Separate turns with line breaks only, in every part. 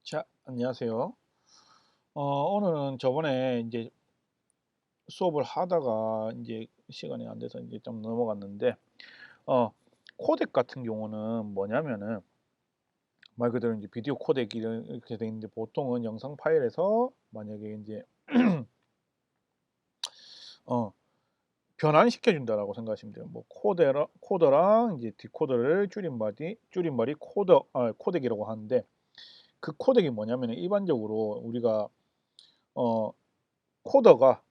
자, 안녕하세요. 오늘은 저번에 이제 수업을 하다가 이제 시간이 안 돼서 이제 좀 넘어갔는데, 어, 코덱 같은 경우는 뭐냐면은 말 그대로 이제 비디오 코덱이 이렇게 돼 있는데 보통은 영상 파일에서 만약에 이제 어, 변환시켜 준다라고 생각하시면 돼요. 뭐 코더랑 이제 디코더를 줄임말이 코덱이라고 하는데 그 코덱이 뭐냐면은 일반적으로 우리가 어, 코더가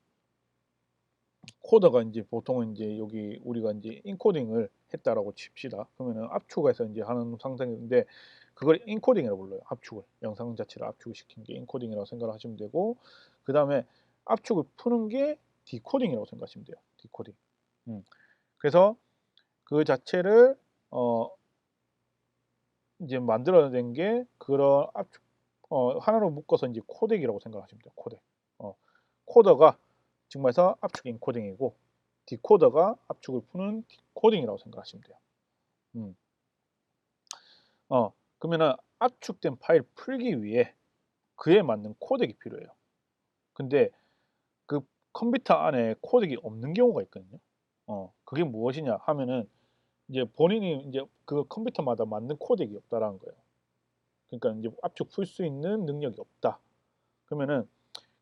코더가 인제 보통은 인제 여기 우리가 인제 인코딩을 했다라고 칩시다. 그러면은 압축해서 인제 하는 상상인데 그걸 인코딩이라고 불러요. 압축을. 영상 자체를 압축을 시킨 게 인코딩이라고 생각을 하시면 되고 그다음에 압축을 푸는 게 디코딩이라고 생각하시면 돼요. 디코딩. 음. 그래서 그 자체를 어 인제 만들어낸 게 그런 압축 하나로 묶어서 인제 코덱이라고 생각하시면 돼요. 코덱. 어 코더가 지금 말해서 압축 인코딩이고 디코더가 압축을 푸는 디코딩이라고 생각하시면 돼요. 음. 그러면은 압축된 파일 풀기 위해 그에 맞는 코덱이 필요해요. 근데 그 컴퓨터 안에 코덱이 없는 경우가 있거든요. 그게 무엇이냐 하면은 이제 본인이 인제 그 컴퓨터마다 맞는 코덱이 없다라는 거예요. 그러니까 인제 압축 풀 수 있는 능력이 없다. 그러면은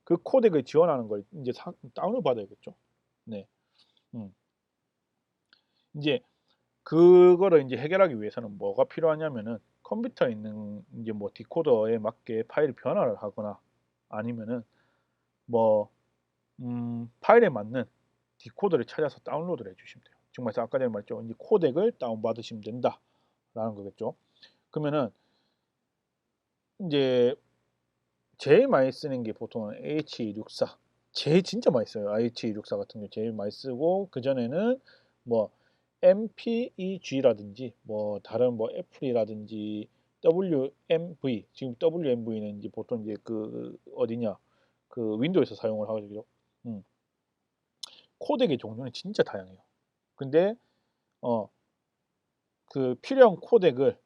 그 코덱을 지원하는 걸 인제 다운을 받아야겠죠. 네. 음. 인제 그거를 인제 해결하기 위해서는 뭐가 필요하냐면은 컴퓨터에 있는 인제 뭐 디코더에 맞게 파일을 변화를 하거나 아니면은 뭐 파일에 맞는 디코더를 찾아서 다운로드를 해 주시면 돼요. 지금 말해서 아까 전에 말했죠. 인제 "코덱을 다운받으시면 된다."라는 거겠죠. 그러면은 인제 제일 많이 쓰는 게 보통은 H264 제일 진짜 많이 써요. H264 같은 경우 제일 많이 쓰고 그전에는 뭐 MPEG라든지 뭐 다른 뭐 애플이라든지 WMV 지금 WMV는 인제 보통 이제 그 어디냐 그 윈도우에서 사용을 하거든요. 음. 코덱의 종류는 진짜 다양해요. 근데 어 그 필요한 코덱을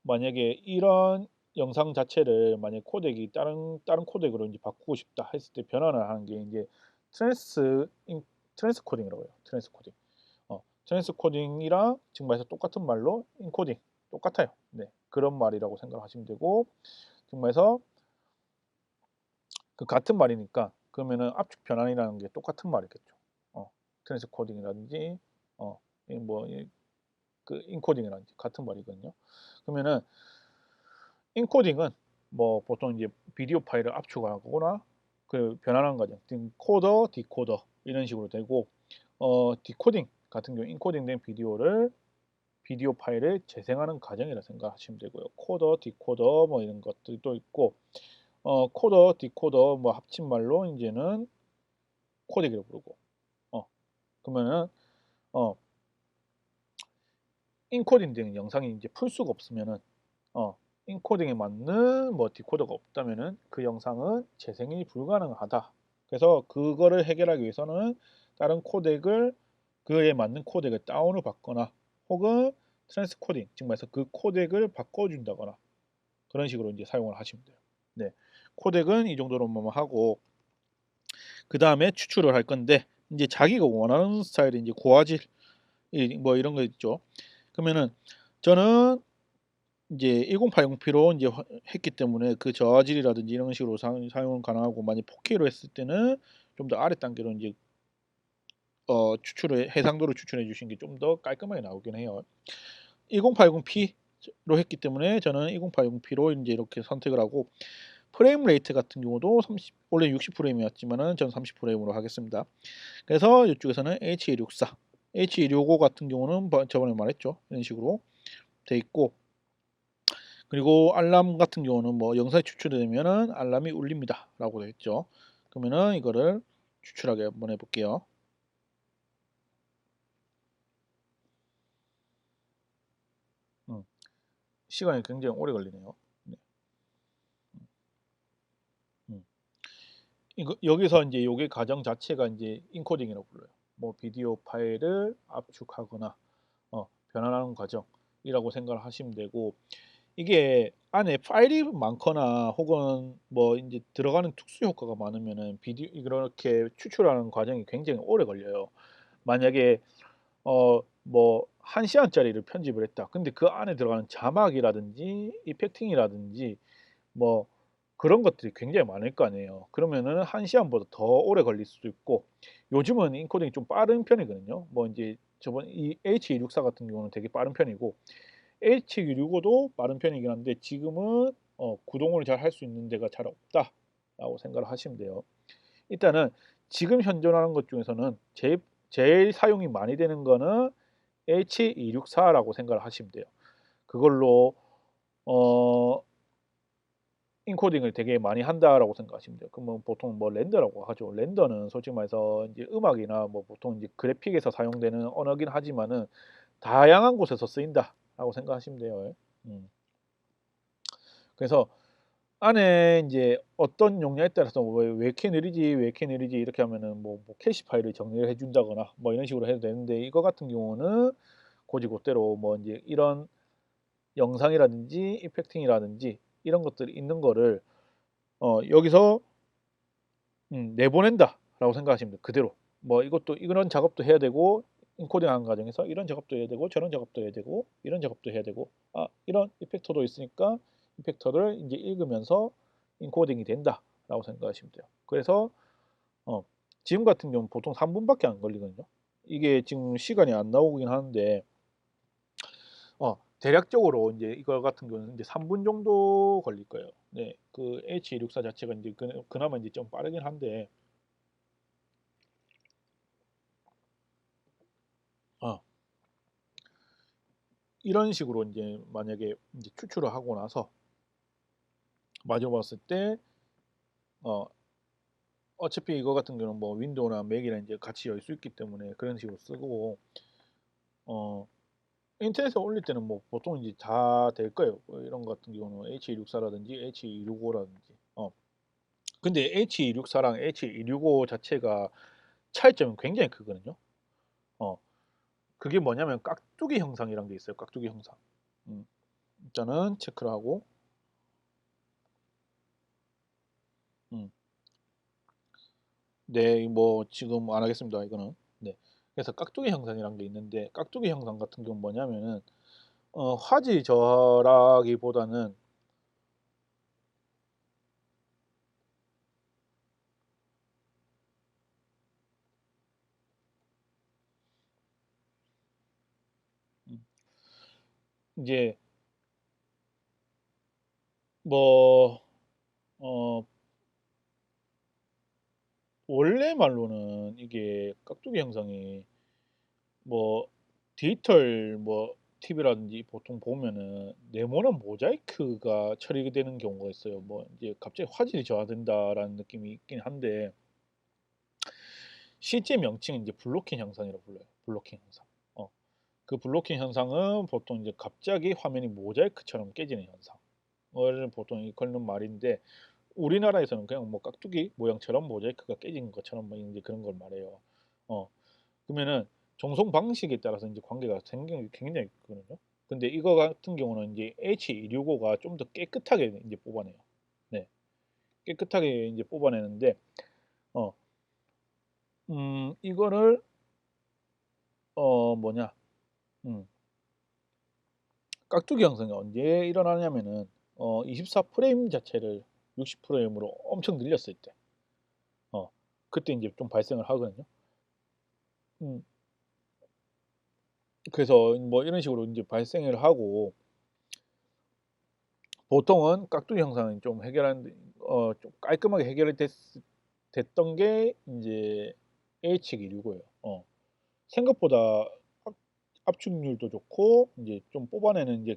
만약에 이런 영상 자체를 만약에 코덱이 다른 코덱으로 인제 바꾸고 싶다 했을 때 변환을 하는 게 인제 트랜스코딩이라고 해요. 트랜스코딩. 트랜스코딩이랑 지금 말해서 똑같은 말로 인코딩 똑같아요. 네. 그런 말이라고 생각하시면 되고 지금 말해서 그 같은 말이니까 그러면은 압축 변환이라는 게 똑같은 말이겠죠. 트랜스코딩이라든지 이 뭐 이 그 인코딩이라든지 같은 말이거든요. 그러면은 인코딩은 뭐 보통 이제 비디오 파일을 압축하거나 그 변환하는 과정 코더, 디코더 이런 식으로 되고 디코딩 같은 경우 인코딩된 비디오 파일을 재생하는 과정이라 생각하시면 되고요. 코더, 디코더 뭐 이런 것들이 또 있고 코더, 디코더 뭐 합친말로 인제는 코덱이라고 부르고 그러면은 어 인코딩된 영상이 인제 풀 수가 없으면은 어 인코딩에 맞는 뭐 디코더가 없다면은 그 영상은 재생이 불가능하다. 그래서 그거를 해결하기 위해서는 다른 코덱을 그에 맞는 코덱을 다운을 받거나 혹은 트랜스코딩 즉 말해서 그 코덱을 바꿔 준다거나 그런 식으로 인제 사용을 하시면 돼요. 네. 코덱은 이 정도로만 하고 그다음에 추출을 할 건데 인제 자기가 원하는 스타일의 인제 고화질 뭐 이런 거 있죠. 그러면은 저는 인제 1080p로 인제 했기 때문에 그 저화질이라든지 이런 식으로 사용은 가능하고 만약 4K로 했을 때는 좀 더 아래 단계로 인제 추출을 해상도를 추출해 주신 게 좀 더 깔끔하게 나오긴 해요. 1080p로 했기 때문에 저는 1080p로 인제 이렇게 선택을 하고 프레임 레이트 같은 경우도 원래 60 프레임이었지만은 저는 30 프레임으로 하겠습니다. 그래서 이쪽에서는 H264, H265 같은 경우는 저번에 말했죠. 이런 식으로 돼 있고 그리고 알람 같은 경우는 뭐 영상이 추출이 되면은 "알람이 울립니다."라고 되어 있죠. 그러면은 이거를 추출하게 한번 해 볼게요. 음. 시간이 굉장히 오래 걸리네요. 네. 음. 이거 여기서 인제 요게 과정 자체가 인제 인코딩이라고 불러요. 뭐 비디오 파일을 압축하거나 변환하는 과정이라고 생각을 하시면 되고 이게 안에 파일이 많거나 혹은 뭐 인제 들어가는 특수 효과가 많으면은 비디오 이렇게 추출하는 과정이 굉장히 오래 걸려요. 만약에 뭐 1 시간짜리를 편집을 했다. 근데 그 안에 들어가는 자막이라든지 이펙팅이라든지 뭐 그런 것들이 굉장히 많을 거 아니에요. 그러면은 1 시간보다 더 오래 걸릴 수도 있고 요즘은 인코딩이 좀 빠른 편이거든요. 뭐 인제 저번 이 H264 같은 경우는 되게 빠른 편이고 H265도 빠른 편이긴 한데 지금은 '구동을 잘 할 수 있는 데가 잘 없다.'라고 생각을 하시면 돼요. 일단은 지금 현존하는 것 중에서는 제일 사용이 많이 되는 거는 H264라고 생각을 하시면 돼요. 그걸로 어 인코딩을 되게 많이 한다라고 생각하시면 돼요. 그러면 보통 뭐 렌더라고 하죠. 렌더는 솔직히 말해서 인제 음악이나 뭐 보통 인제 그래픽에서 사용되는 언어긴 하지만은 '다양한 곳에서 쓰인다.'라고 생각하시면 돼요. 음. 그래서 안에 인제 어떤 용량에 따라서 왜 이렇게 느리지, 왜 이렇게 느리지 이렇게 하면은 뭐 캐시 파일을 정리를 해 준다거나 뭐 이런 식으로 해도 되는데 이거 같은 경우는 고지고대로 뭐 인제 이런 영상이라든지 이펙팅이라든지 이런 것들이 있는 거를 여기서 '내보낸다.'라고 생각하시면 돼요 그대로. 뭐 이것도 이런 작업도 해야 되고 인코딩하는 과정에서 이런 작업도 해야 되고 저런 작업도 해야 되고 이런 작업도 해야 되고 이런 이펙터도 있으니까 이펙터를 인제 읽으면서 '인코딩이 된다.'라고 생각하시면 돼요. 그래서 어 지금 같은 경우는 보통 3 분밖에 안 걸리거든요. 이게 지금 시간이 안 나오긴 하는데 대략적으로 인제 이거 같은 경우는 인제 3분 정도 걸릴 거예요. 네. 그 H264 자체가 인제 그나마 인제 좀 빠르긴 한데 어 이런 식으로 인제 만약에 인제 추출을 하고 나서 마저 봤을 때 어 어차피 이거 같은 경우는 뭐 윈도우나 맥이랑 인제 같이 열 수 있기 때문에 그런 식으로 쓰고 어 인터넷에 올릴 때는 뭐 보통 이제 다 될 거예요. 뭐 이런 거 같은 경우는 H264 라든지 H265 라든지. 근데 H264랑 H265 자체가 차이점이 굉장히 크거든요. 어 그게 뭐냐면 깍두기 형상이란 게 있어요, 깍두기 형상. 음 일단은 체크를 하고 음 네 뭐 지금 안 하겠습니다, 이거는. 네. 그래서 깍두기 형상이란 게 있는데 깍두기 형상 같은 경우는 뭐냐면은 화질 저하라기보다는 음 인제 뭐 어 원래 말로는 이게 깍두기 형상이 뭐 디지털 뭐 TV라든지 보통 보면은 네모난 모자이크가 처리되는 경우가 있어요. 뭐 이제 갑자기 화질이 저하된다라는 느낌이 있긴 한데 실제 명칭은 이제 블로킹 현상이라고 불러요. 블로킹 현상. 그 블로킹 현상은 보통 이제 갑자기 화면이 모자이크처럼 깨지는 현상을 보통 일컫는 말인데 우리나라에서는 그냥 뭐 깍두기 모양처럼 모자이크가 깨진 것처럼 뭐 인제 그런 걸 말해요. 어 그러면은 전송 방식에 따라서 인제 관계가 굉장히 크거든요. 근데 이거 같은 경우는 인제 H265가 좀 더 깨끗하게 인제 뽑아내요. 네. 깨끗하게 인제 뽑아내는데 어 이거를 뭐냐 음 깍두기 현상이 언제 일어나냐면은 24 프레임 자체를 60 프레임으로 엄청 늘렸을 때 그때 인제 좀 발생을 하거든요. 음 그래서 뭐 이런 식으로 인제 발생을 하고 보통은 깍두기 현상을 좀 해결하는 데 좀 깔끔하게 해결이 됐던 게 인제 AH265 예요. 생각보다 압 압축률도 좋고 인제 좀 뽑아내는 인제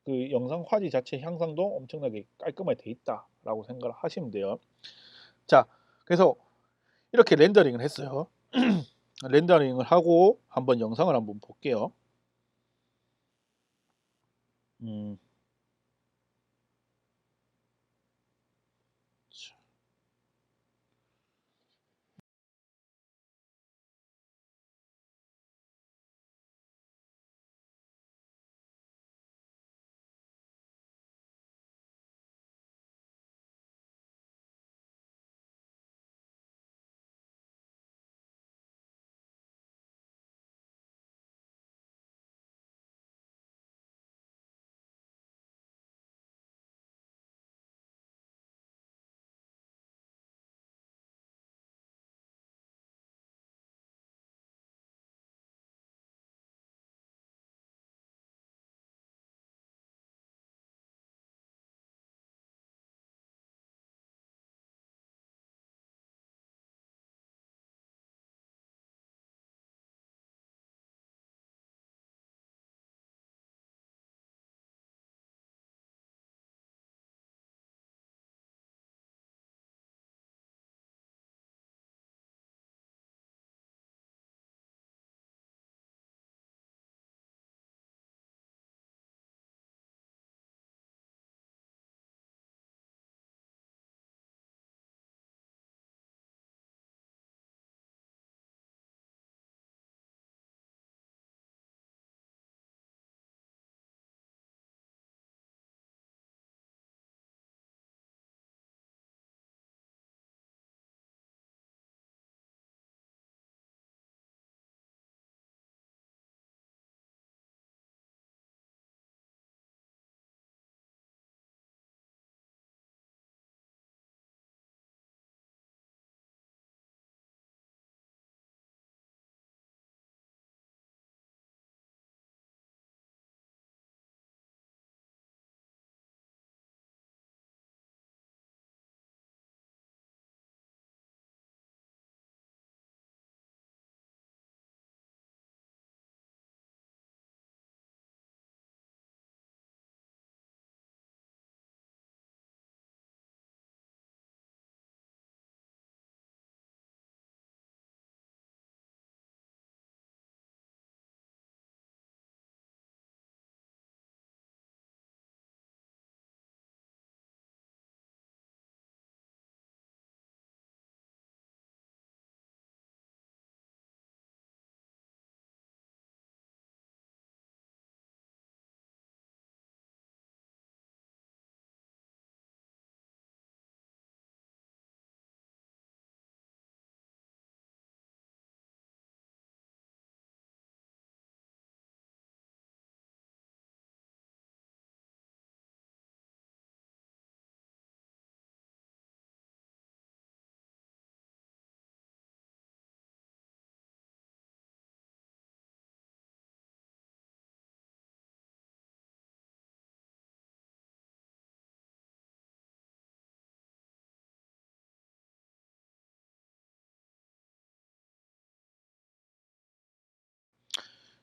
그 영상 화질 자체 향상도 엄청나게 깔끔하게 돼 있다라고 생각을 하시면 돼요. 자 그래서 이렇게 렌더링을 했어요. 렌더링을 하고 한번 영상을 한번 볼게요. 음.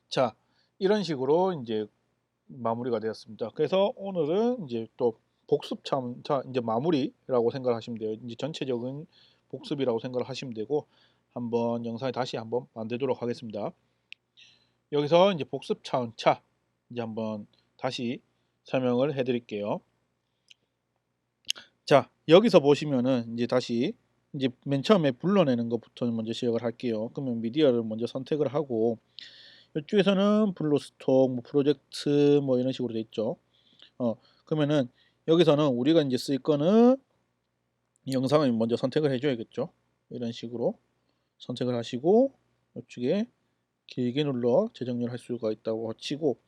자, 이런 식으로 이제 마무리가 되었습니다. 그래서 오늘은 이제 또 복습 참자 이제 마무리라고 생각을 하시면 돼요. 이제 전체적인 복습이라고 생각을 하시면 되고 한번 영상을 다시 한번 만들도록 하겠습니다. 여기서 이제 복습 차원차 이제 한번 다시 설명을 해 드릴게요. 자, 여기서 보시면은 이제 다시 이제 맨 처음에 불러내는 것부터 먼저 시작을 할게요. 그러면 미디어를 먼저 선택을 하고 이쪽에서는 블루스톡, 뭐 프로젝트 뭐 이런 식으로 돼 있죠. 그러면은 여기서는 우리가 이제 쓸 거는 이 영상을 먼저 선택을 해줘야겠죠. 이런 식으로 선택을 하시고 이쪽에 길게 눌러 재정렬할 수가 있다고 치고,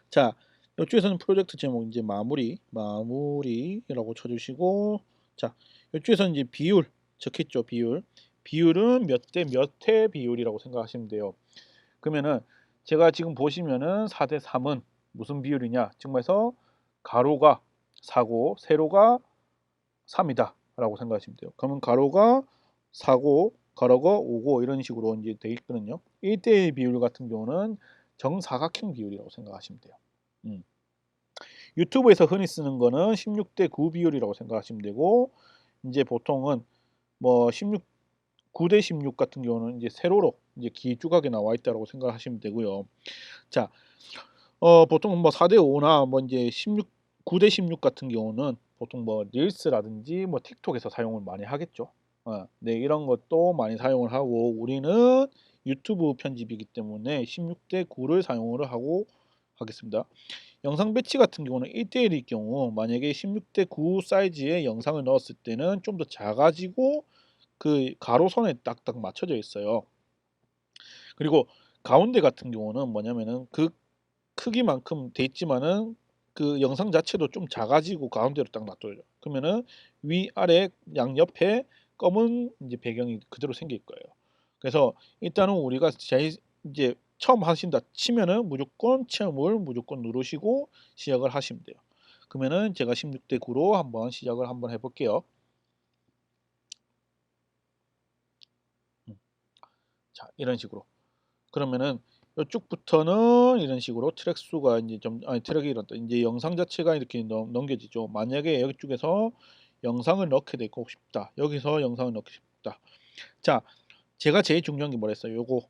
자, 이쪽에서는 프로젝트 제목 이제 마무리라고 쳐주시고, 자, 이쪽에서는 이제 비율 적혔죠. 비율은 몇 대 몇 회 비율이라고 생각하시면 돼요. 그러면은 제가 지금 보시면은 4대 3은 무슨 비율이냐? 지금 해서 가로가 4고 세로가 3이다 라고 생각하시면 돼요. 그러면 가로가 4고 가로가 5고 이런 식으로 이제 돼 있거든요. 1대1 비율 같은 경우는 정사각형 비율이라고 생각하시면 돼요. 유튜브에서 흔히 쓰는 거는 16대 9 비율이라고 생각하시면 되고, 이제 보통은 뭐 9대 16 같은 경우는 이제 세로로 이제 길쭉하게 나와 있다고 생각하시면 되고요. 자, 보통 뭐 4대 5나 뭐 이제 9대 16 같은 경우는 보통 뭐 릴스라든지 뭐 틱톡에서 사용을 많이 하겠죠. 네, 이런 것도 많이 사용을 하고, 우리는 유튜브 편집이기 때문에 16대 9를 사용을 하고 하겠습니다. 영상 배치 같은 경우는 1대1일 경우 만약에 16대 9 사이즈의 영상을 넣었을 때는 좀 더 작아지고 그 가로선에 딱딱 맞춰져 있어요. 그리고 가운데 같은 경우는 뭐냐면은 그 크기만큼 돼 있지만은 그 영상 자체도 좀 작아지고 가운데로 딱 놔둬요. 그러면은 위아래 양옆에 검은 이제 배경이 그대로 생길 거예요. 그래서 일단은 우리가 제일 이제 처음 하신다 치면은 무조건 체험을 무조건 누르시고 시작을 하시면 돼요. 그러면은 제가 16대 9로 한번 시작을 한번 해볼게요. 자, 이런 식으로. 그러면은 이쪽부터는 이런 식으로 트랙 수가 이제 좀 아니 트랙이 이런다. 이제 영상 자체가 이렇게 넘겨지죠. 만약에 여기 쪽에서 영상을 넣게 되고 싶다. 여기서 영상을 넣고 싶다. 자, 제가 제일 중요한 게 뭐랬어요? 요거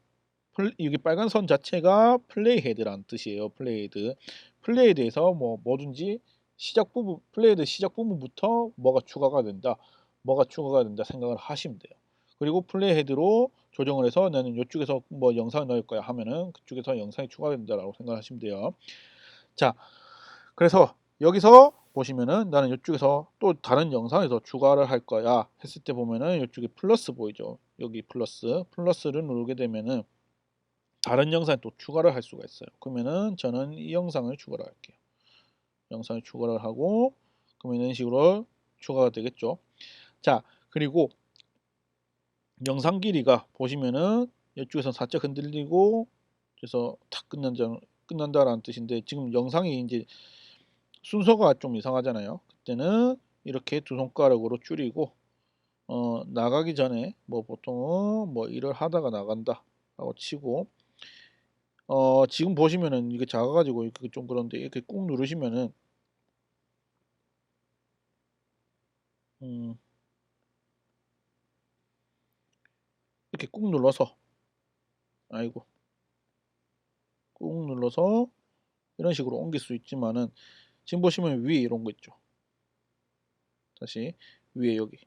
여기 빨간 선 자체가 플레이 헤드라는 뜻이에요. 플레이 헤드. 플레이 헤드에서 뭐 뭐든지 시작 부분 플레이 헤드 시작 부분부터 뭐가 추가가 된다 생각을 하시면 돼요. 그리고 플레이 헤드로 조정을 해서 나는 이쪽에서 뭐 영상을 넣을 거야 하면은 그쪽에서 영상이 추가된다라고 생각하시면 돼요. 자, 그래서 여기서 보시면은 나는 이쪽에서 또 다른 영상에서 추가를 할 거야 했을 때 보면은 이쪽에 플러스 보이죠? 여기 플러스를 누르게 되면은 다른 영상에 또 추가를 할 수가 있어요. 그러면은 저는 이 영상을 추가를 할게요. 영상을 추가를 하고 그러면 이런 식으로 추가가 되겠죠. 자, 그리고 영상 길이가 보시면은 이쪽에서 살짝 흔들리고 그래서 탁 끝난다라는 뜻인데, 지금 영상이 이제 순서가 좀 이상하잖아요. 그때는 이렇게 두 손가락으로 줄이고 나가기 전에 뭐 보통은 뭐 일을 하다가 나간다 라고 치고, 지금 보시면은 이게 작아가지고 이렇게 좀 그런데 이렇게 꾹 누르시면은 음, 이렇게 꾹 눌러서 아이고 꾹 눌러서 이런 식으로 옮길 수 있지만은 지금 보시면 위에 이런 거 있죠. 다시 위에 여기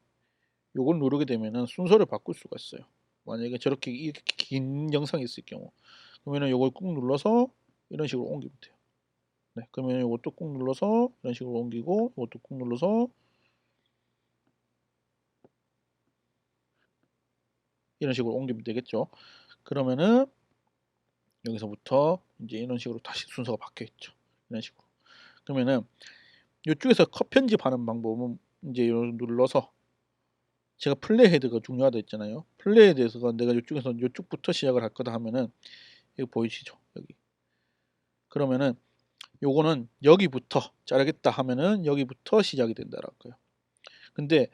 요걸 누르게 되면은 순서를 바꿀 수가 있어요. 만약에 저렇게 이렇게 긴 영상이 있을 경우 그러면은 요걸 꾹 눌러서 이런 식으로 옮기면 돼요. 네, 그러면 요것도 꾹 눌러서 이런 식으로 옮기고 이것도 꾹 눌러서 이런 식으로 옮기면 되겠죠. 그러면은 여기서부터 이제 이런 식으로 다시 순서가 바뀌어 있죠. 이런 식으로. 그러면은 이쪽에서 컷 편집하는 방법은 이제 요 눌러서 제가 플레이 헤드가 중요하다 했잖아요. 플레이 헤드에서 내가 이쪽에서 이쪽부터 시작을 할 거다 하면은 여기 보이시죠? 여기. 그러면은 요거는 여기부터 자르겠다 하면은 여기부터 시작이 된다라는 거예요. 근데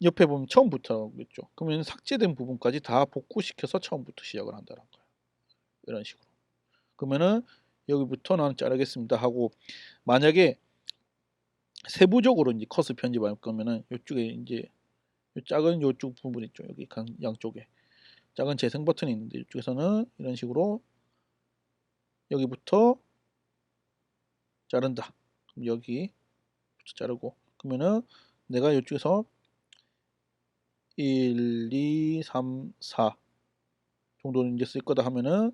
옆에 보면 처음부터겠죠. 그러면 삭제된 부분까지 다 복구시켜서 처음부터 시작을 한다는 거예요. 이런 식으로. 그러면은 여기부터 나는 자르겠습니다 하고, 만약에 세부적으로 이제 컷을 편집할 거면은 이쪽에 이제 요 작은 요쪽 부분 있죠. 여기 양쪽에 작은 재생 버튼이 있는데 이쪽에서는 이런 식으로 여기부터 자른다. 그럼 여기부터 자르고, 그러면은 내가 이쪽에서 1, 2, 3, 4 정도는 이제 쓸 거다 하면은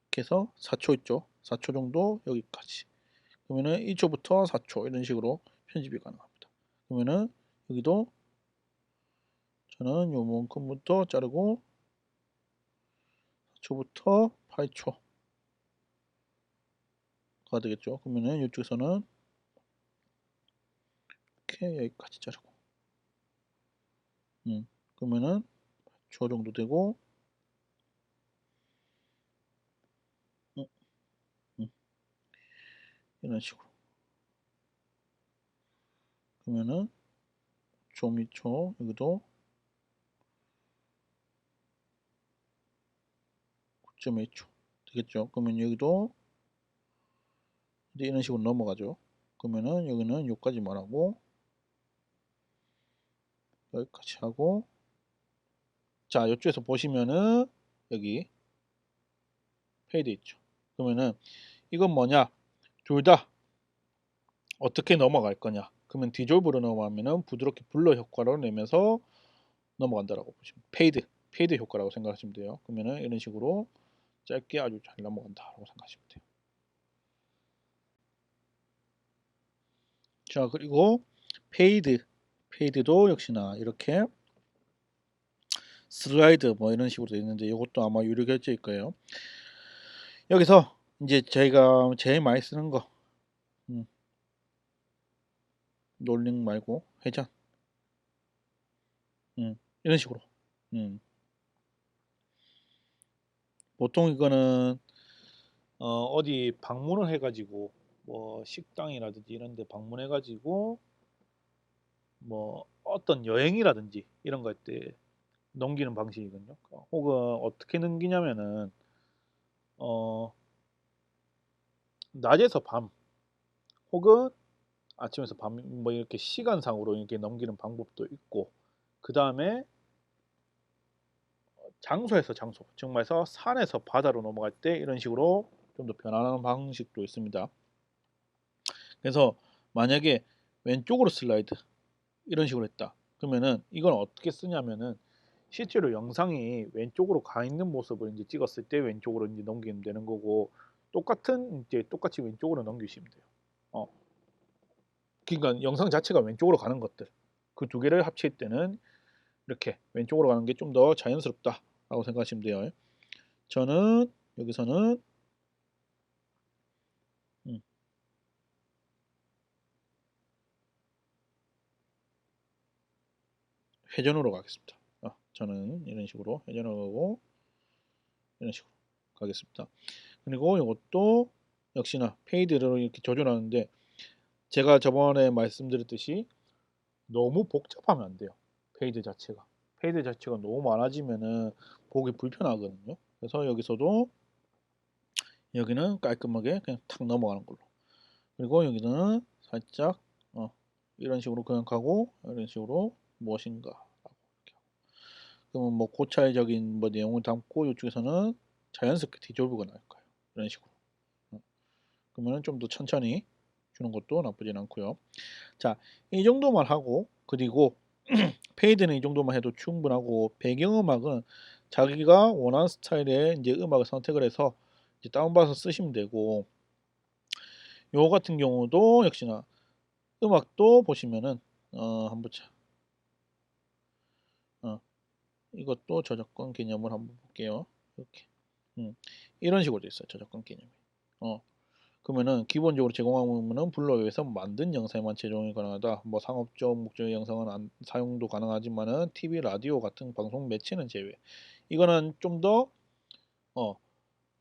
이렇게 해서 4초 있죠. 4초 정도 여기까지. 그러면은 1초부터 4초 이런 식으로 편집이 가능합니다. 그러면은 여기도 저는 요만큼부터 자르고 4초부터 8초가 되겠죠. 그러면은 이쪽에서는 이렇게 여기까지 자르고, 그러면은 8초 정도 되고, 음, 음, 이런 식으로. 그러면은 좀 2초 여기도 9.1초 되겠죠. 그러면 여기도 이제 이런 식으로 넘어가죠. 그러면은 여기는 여기까지만 하고 여기까지 하고, 자 이쪽에서 보시면은 여기 페이드 있죠. 그러면은 이건 뭐냐, 둘 다 어떻게 넘어갈 거냐, 그러면 디졸브로 넘어가면은 부드럽게 블러 효과를 내면서 넘어간다라고 보시면 페이드 효과라고 생각하시면 돼요. 그러면은 이런 식으로 짧게 아주 잘 넘어간다라고 생각하시면 돼요. 자, 그리고 페이드도 역시나 이렇게 슬라이드 뭐 이런 식으로 되어 있는데 이것도 아마 유료 결제일 거예요. 여기서 이제 저희가 제일 많이 쓰는 거, 롤링 말고 회전, 이런 식으로. 보통 이거는 어디 방문을 해가지고 뭐 식당이라든지 이런 데 방문해가지고 뭐 어떤 여행이라든지 이런 거 할 때 넘기는 방식이거든요. 혹은 어떻게 넘기냐면은 어 낮에서 밤 혹은 아침에서 밤 뭐 이렇게 시간상으로 이렇게 넘기는 방법도 있고, 그 다음에 장소에서 장소, 즉 말해서 산에서 바다로 넘어갈 때 이런 식으로 좀 더 변화하는 방식도 있습니다. 그래서 만약에 왼쪽으로 슬라이드 이런 식으로 했다 그러면은 이건 어떻게 쓰냐면은 실제로 영상이 왼쪽으로 가 있는 모습을 이제 찍었을 때 왼쪽으로 이제 넘기면 되는 거고, 똑같이 왼쪽으로 넘기시면 돼요. 어, 그러니까 영상 자체가 왼쪽으로 가는 것들, 그 두 개를 합칠 때는 이렇게 왼쪽으로 가는 게 좀 더 자연스럽다라고 생각하시면 돼요. 저는 여기서는 음, 회전으로 가겠습니다. 저는 이런 식으로 회전으로 가고 이런 식으로 가겠습니다. 그리고 이것도 역시나 페이드로 이렇게 조절하는데, 제가 저번에 말씀드렸듯이 너무 복잡하면 안 돼요. 페이드 자체가 너무 많아지면은 보기 불편하거든요. 그래서 여기서도 여기는 깔끔하게 그냥 탁 넘어가는 걸로, 그리고 여기는 살짝 이런 식으로 그냥 가고 이런 식으로 무엇인가 이렇게 하고. 그러면 뭐 고찰적인 뭐 내용을 담고 이쪽에서는 자연스럽게 디졸브가 날 거예요. 이런 식으로. 그러면 좀 더 천천히 주는 것도 나쁘진 않고요. 자, 이 정도만 하고, 그리고 페이드는 이 정도만 해도 충분하고, 배경음악은 자기가 원하는 스타일의 이제 음악을 선택을 해서 이제 다운받아서 쓰시면 되고, 요 같은 경우도 역시나 음악도 보시면은 한번 보자. 이것도 저작권 개념을 한번 볼게요. 이렇게 이런 식으로 돼 있어요. 저작권 개념이. 그러면은 기본적으로 제공하는 블로그에서 만든 영상에만 제공이 가능하다. 뭐 상업적 목적의 영상은 사용도 가능하지만은 TV, 라디오 같은 방송 매체는 제외. 이거는 좀 더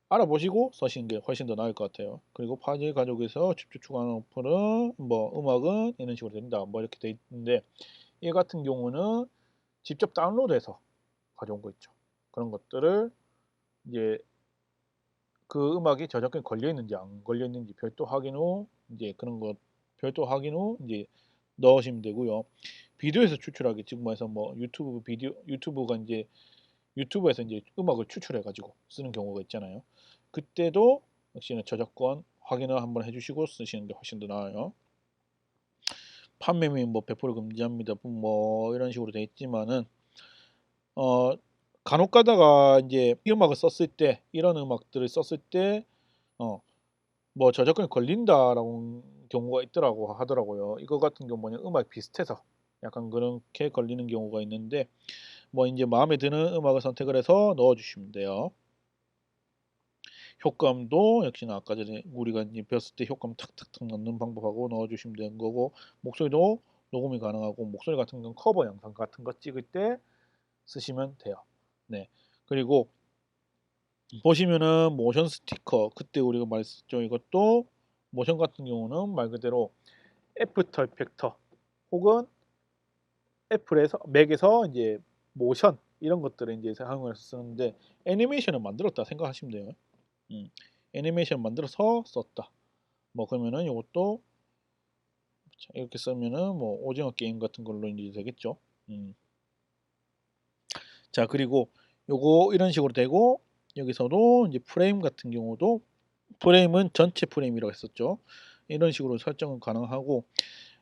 알아보시고 쓰시는 게 훨씬 더 나을 것 같아요. 그리고 파일 가족에서 직접 추가하는 어플은 뭐 음악은 이런 식으로 된다. 뭐 이렇게 돼 있는데, 이 같은 경우는 직접 다운로드해서 가져온 거 있죠. 그런 것들을 이제 그 음악이 저작권이 걸려 있는지 안 걸려 있는지 별도 확인 후 이제 그런 것 별도 확인 후 이제 넣으시면 되고요. 비디오에서 추출하기 즉 뭐해서 뭐 유튜브 비디오 유튜브가 이제 유튜브에서 이제 음악을 추출해 가지고 쓰는 경우가 있잖아요. 그때도 역시나 저작권 확인을 한번 해주시고 쓰시는 게 훨씬 더 나아요. 판매 및 뭐 100% 금지합니다. 뭐 이런 식으로 돼 있지만은 어 간혹 가다가 이제 이 음악을 썼을 때 이런 음악들을 썼을 때 뭐 저작권이 걸린다라고 경우가 있더라고 하더라고요. 이거 같은 경우는 음악이 비슷해서 약간 그렇게 걸리는 경우가 있는데 뭐 인제 마음에 드는 음악을 선택을 해서 넣어 주시면 돼요. 효과음도 역시나 아까 전에 우리가 이제 배웠을 때 효과음 탁탁탁 넣는 방법하고 넣어 주시면 되는 거고 목소리도 녹음이 가능하고 목소리 같은 경우는 커버 영상 같은 거 찍을 때 쓰시면 돼요. 네. 그리고 보시면은 모션 스티커 그때 우리가 말했었죠. 이것도 모션 같은 경우는 말 그대로 애프터 이펙터 혹은 애플에서 맥에서 이제 모션 이런 것들을 이제 사용해서 쓰는데 애니메이션을 만들었다 생각하시면 돼요. 음. 애니메이션 만들어서 썼다. 뭐 그러면은 요것도 이렇게 쓰면은 뭐 오징어 게임 같은 걸로 이제 되겠죠. 음. 자 그리고 요거 이런 식으로 되고 여기서도 이제 프레임 같은 경우도 프레임은 전체 프레임이라고 했었죠. 이런 식으로 설정은 가능하고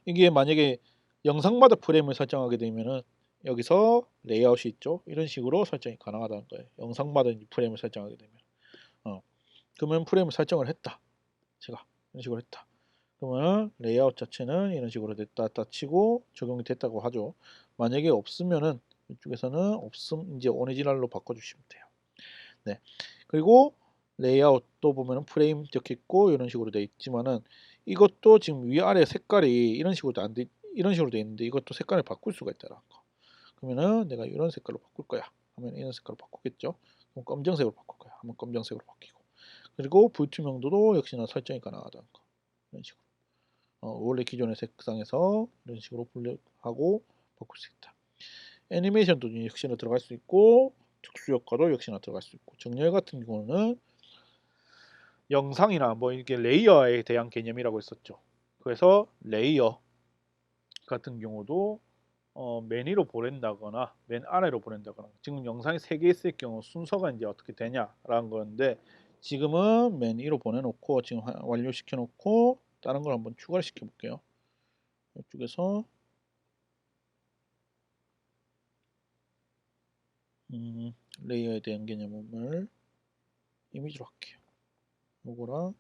이게 만약에 영상마다 프레임을 설정하게 되면은 여기서 레이아웃이 있죠. 이런 식으로 설정이 가능하다는 거예요. 영상마다 이제 프레임을 설정하게 되면. 그러면 프레임을 설정을 했다. 제가 이런 식으로 했다. 그러면 레이아웃 자체는 이런 식으로 됐다 다 치고 적용이 됐다고 하죠. 만약에 없으면은 이쪽에서는 없음 이제 오리지널로 바꿔주시면 돼요. 네. 그리고 레이아웃도 보면은 프레임 적혀있고 이런 식으로 되어 있지만은 이것도 지금 위아래 색깔이 이런 식으로 안 돼, 이런 식으로 되어 있는데 이것도 색깔을 바꿀 수가 있다는 거. 그러면은 내가 이런 색깔로 바꿀 거야. 하면 이런 색깔로 바꾸겠죠. 그럼 검정색으로 바꿀 거야. 하면 검정색으로 바뀌고. 그리고 불투명도도 역시나 설정이 가능하다는 거. 이런 식으로. 원래 기존의 색상에서 이런 식으로 분류하고 바꿀 수 있다. 애니메이션도 역시나 들어갈 수 있고 특수 효과도 역시나 들어갈 수 있고 정렬 같은 경우는 영상이나 뭐 이렇게 레이어에 대한 개념이라고 했었죠. 그래서 레이어 같은 경우도 맨 위로 보낸다거나 맨 아래로 보낸다거나 지금 영상이 3개 있을 경우 순서가 이제 어떻게 되냐라는 건데 지금은 맨 위로 보내놓고 지금 완료시켜 놓고 다른 걸 한번 추가를 시켜 볼게요. 이쪽에서 레이어에 대한 개념을 이미지로 할게요. 요거랑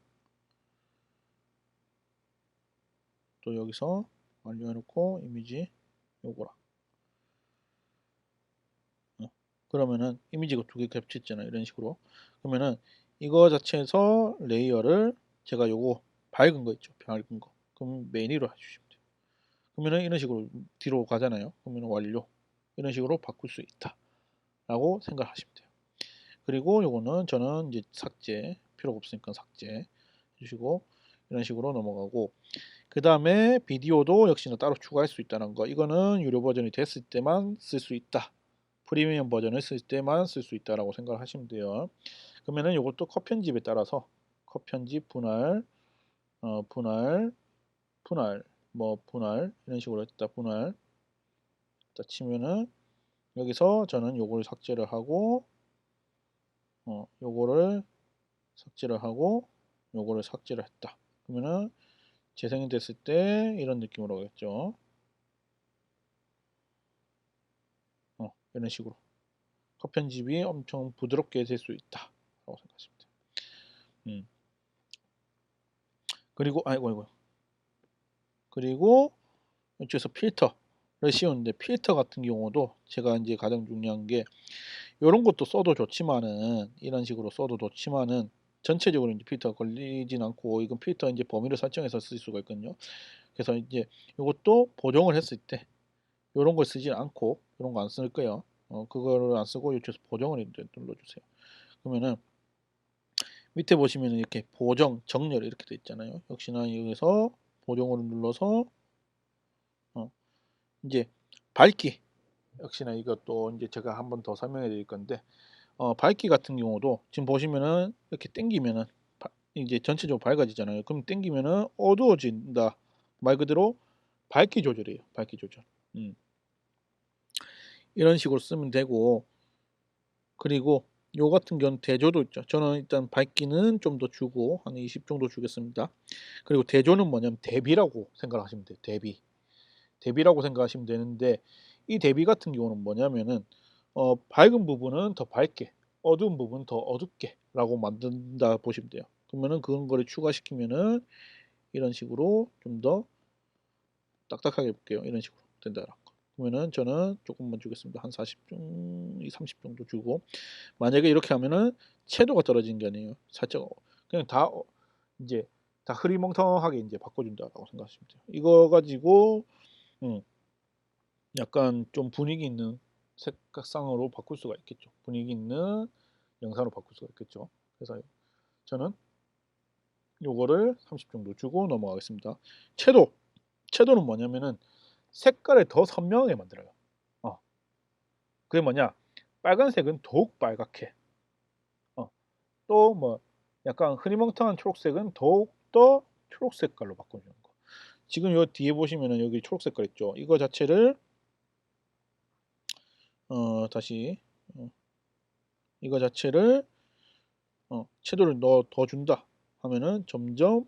또 여기서 완료해 놓고 이미지 요거랑 그러면은 이미지가 2개 겹쳐있잖아요. 이런 식으로. 그러면은 이거 자체에서 레이어를 제가 요거 밝은 거 있죠. 밝은 거. 그럼 매니로 해주시면 돼요. 그러면은 이런 식으로 뒤로 가잖아요. 그러면 완료. 이런 식으로 바꿀 수 있다. 라고 생각하시면 돼요. 그리고 요거는 저는 이제 삭제, 필요가 없으니까 삭제 해주시고 이런 식으로 넘어가고 그 다음에 비디오도 역시나 따로 추가할 수 있다는 거. 이거는 유료 버전이 됐을 때만 쓸 수 있다. 프리미엄 버전을 쓸 때만 쓸 수 있다라고 생각을 하시면 돼요. 그러면은 이것도 컷 편집에 따라서 컷 편집 분할, 분할, 분할, 뭐 분할 이런 식으로 했다 분할 자 치면은 여기서 저는 요걸 삭제를 하고 요거를 삭제를 하고 요거를 삭제를 했다. 그러면은 재생이 됐을 때 이런 느낌으로 오겠죠. 이런 식으로 컷 편집이 엄청 부드럽게 될 수 있다 라고 생각하시면 돼요. 그리고 아이고 그리고 이쪽에서 필터를 씌우는데 필터 같은 경우도 제가 이제 가장 중요한 게 이런 것도 써도 좋지만은 이런 식으로 써도 좋지만은 전체적으로 이제 필터가 걸리진 않고 이건 필터 이제 범위를 설정해서 쓸 수가 있거든요. 그래서 이제 이것도 보정을 했을 때 이런 걸 쓰지 않고 이런 거 안 쓸 거예요. 그거를 안 쓰고 이쪽에서 보정을 이제 눌러주세요. 그러면은 밑에 보시면은 이렇게 보정, 정렬 이렇게 돼 있잖아요. 역시나 여기서 보정을 눌러서 이제 밝기 역시나 이것도 이제 제가 한번 더 설명해 드릴 건데 밝기 같은 경우도 지금 보시면은 이렇게 당기면은 이제 전체적으로 밝아지잖아요. 그럼 당기면은 어두워진다. 말 그대로 밝기 조절이에요. 밝기 조절. 이런 식으로 쓰면 되고, 그리고 요 같은 경우는 대조도 있죠. 저는 일단 밝기는 좀 더 주고 한 20 정도 주겠습니다. 그리고 대조는 뭐냐면 대비라고 생각하시면 돼요. 대비라고 생각하시면 되는데, 이 대비 같은 경우는 뭐냐면은 밝은 부분은 더 밝게, 어두운 부분은 더 어둡게 라고 만든다 보시면 돼요. 그러면은 그런 거를 추가시키면은 이런 식으로 좀 더 딱딱하게 볼게요. 이런 식으로 된다라는 거. 그러면은 저는 조금만 주겠습니다. 한 40 정도, 30 정도 주고, 만약에 이렇게 하면은 채도가 떨어지는 게 아니에요. 살짝 그냥 다 이제 다 흐리멍텅하게 이제 바꿔준다라고 생각하시면 돼요. 이거 가지고 약간 좀 분위기 있는 색상으로 바꿀 수가 있겠죠. 분위기 있는 영상으로 바꿀 수가 있겠죠. 그래서 저는 요거를 30 정도 주고 넘어가겠습니다. 채도는 뭐냐면은 색깔을 더 선명하게 만들어요. 그게 뭐냐? 빨간색은 더욱 빨갛게, 또 뭐 약간 흐리멍텅한 초록색은 더욱 더 초록 색깔로 바꿔주는 거. 지금 요 뒤에 보시면은 여기 초록 색깔 있죠? 이거 자체를 다시 이거 자체를 채도를 더 준다 하면은 점점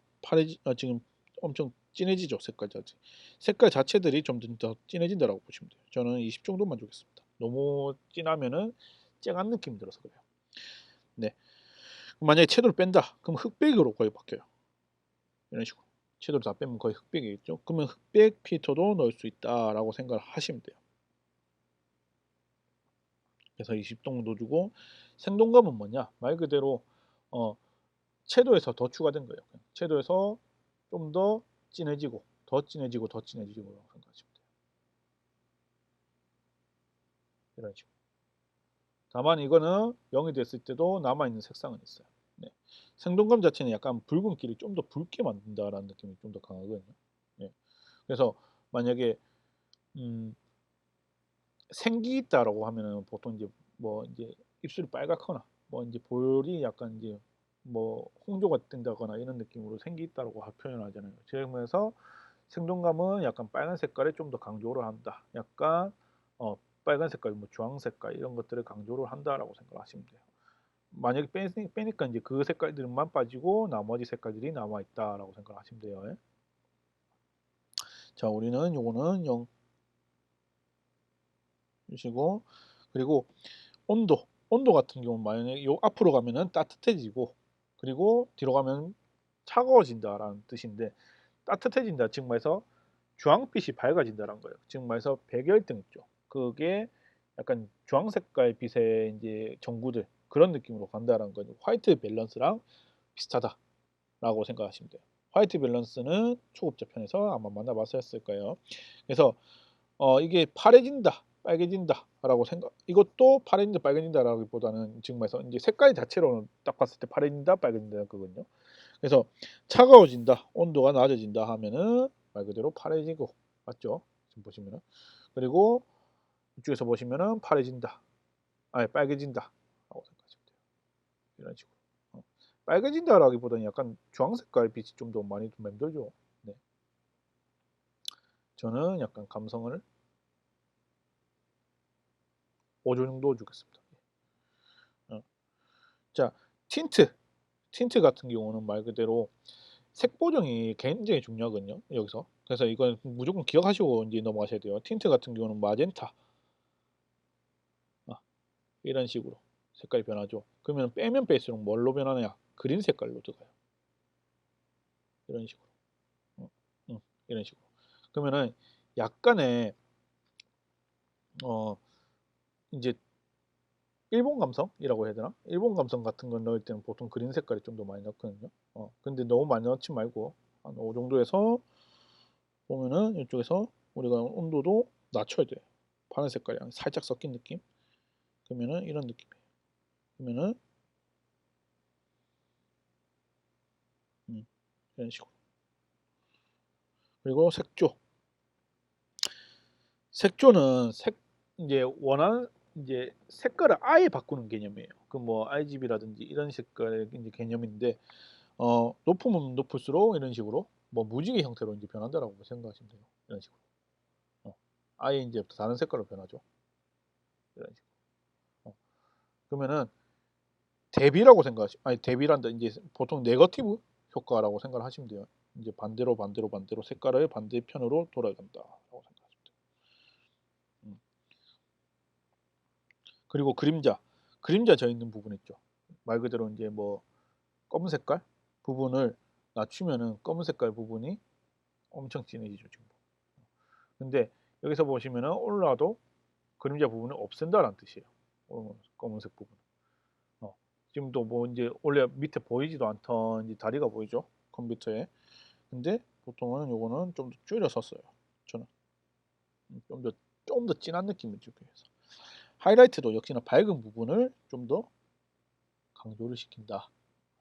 지금 엄청 진해지죠. 색깔 자체들이 좀 더 진해진다라고 보시면 돼요. 저는 20 정도만 주겠습니다. 너무 진하면은 쨍한 느낌이 들어서 그래요. 네. 만약에 채도를 뺀다 그럼 흑백으로 거의 바뀌어요. 이런 식으로 채도를 다 빼면 거의 흑백이겠죠. 그러면 흑백 필터도 넣을 수 있다라고 생각을 하시면 돼요. 그래서 20 정도 주고, 생동감은 뭐냐? 말 그대로 채도에서 더 추가된 거예요. 채도에서 좀 더 진해지고 더 진해지고 더 진해지고 생각하시면 돼요. 이런 식으로. 다만 이거는 0이 됐을 때도 남아있는 색상은 있어요. 네. 생동감 자체는 약간 붉은기를 좀 더 붉게 만든다라는 느낌이 좀 더 강하거든요. 네. 그래서 만약에 생기 있다라고 하면은 보통 이제 뭐 이제 입술이 빨갛거나 뭐 이제 볼이 약간 이제 뭐 홍조가 뜬다거나 이런 느낌으로 생기 있다라고 표현하잖아요. 그래서 생동감은 약간 빨간 색깔에 좀 더 강조를 한다. 약간 빨간 색깔, 뭐 주황 색깔 이런 것들을 강조를 한다라고 생각하시면 돼요. 만약에 빼니까 이제 그 색깔들만 빠지고 나머지 색깔들이 남아 있다라고 생각하시면 돼요. 자, 우리는 요거는 0 주시고, 그리고 온도 같은 경우는 만약에 요 앞으로 가면은 따뜻해지고, 그리고 뒤로 가면 차가워진다라는 뜻인데, 따뜻해진다 즉 말해서 주황빛이 밝아진다는 거예요. 즉 말해서 백열등 있죠. 그게 약간 주황 색깔 빛의 이제 전구들 그런 느낌으로 간다는 거죠. 화이트 밸런스랑 비슷하다라고 생각하시면 돼요. 화이트 밸런스는 초급자 편에서 아마 만나봤을 거예요. 그래서 이게 파래진다, 빨개진다라고 이것도 파래진다, 빨개진다라기보다는 지금 말해서 이제 색깔 자체로는 딱 봤을 때 파래진다, 빨개진다 그거든요. 그래서 차가워진다, 온도가 낮아진다 하면은 말 그대로 파래지고, 맞죠? 지금 보시면은. 그리고 이쪽에서 보시면은 파래진다, 아니 빨개진다라고 생각하시면 돼요. 이런 식으로. 빨개진다라기보다는 약간 주황 색깔 빛이 좀 더 많이 좀 맴돌죠. 네. 저는 약간 감성을 5조 정도 주겠습니다. 어. 자, 틴트 같은 경우는 말 그대로 색 보정이 굉장히 중요하거든요. 여기서. 그래서 이건 무조건 기억하시고 이제 넘어가셔야 돼요. 틴트 같은 경우는 마젠타, 이런 식으로 색깔이 변하죠. 그러면 빼면 뺄수록 뭘로 변하냐? 그린 색깔로 들어가요. 이런 식으로. 어, 이런 식으로. 그러면은 약간의 어 이제 일본 감성이라고 해야 되나? 일본 감성 같은 걸 넣을 때는 보통 그린 색깔이 좀 더 많이 넣거든요. 근데 너무 많이 넣지 말고 한 5 정도에서 보면은 이쪽에서 우리가 온도도 낮춰야 돼요. 파란 색깔이랑 살짝 섞인 느낌. 그러면은 이런 느낌이에요. 그러면은 이런 식으로. 그리고 색조. 색조는 이제 원하는 이제 색깔을 아예 바꾸는 개념이에요. 그 뭐 RGB라든지 이런 색깔의 이제 개념인데 높으면 높을수록 이런 식으로 뭐 무지개 형태로 이제 변한다라고 생각하시면 돼요. 이런 식으로. 아예 이제 다른 색깔로 변하죠. 이런 식으로. 그러면은 대비라고 생각하시, 아니 대비란다 이제 보통 네거티브 효과라고 생각을 하시면 돼요. 이제 반대로 반대로 반대로 색깔을 반대편으로 돌아간다라고 생각하시면 돼요. 음. 그리고 그림자 져 있는 부분 있죠. 말 그대로 이제 뭐 검은 색깔 부분을 낮추면은 검은 색깔 부분이 엄청 진해지죠 지금. 근데 여기서 보시면은 올라도 그림자 부분을 없앤다라는 뜻이에요. 검은색 부분. 지금도 뭐 이제 원래 밑에 보이지도 않던 이제 다리가 보이죠 컴퓨터에. 근데 보통은 요거는 좀 더 줄여 섰어요. 저는 좀 더 진한 느낌을 주기 위해서. 하이라이트도 역시나 밝은 부분을 좀 더 강조를 시킨다라고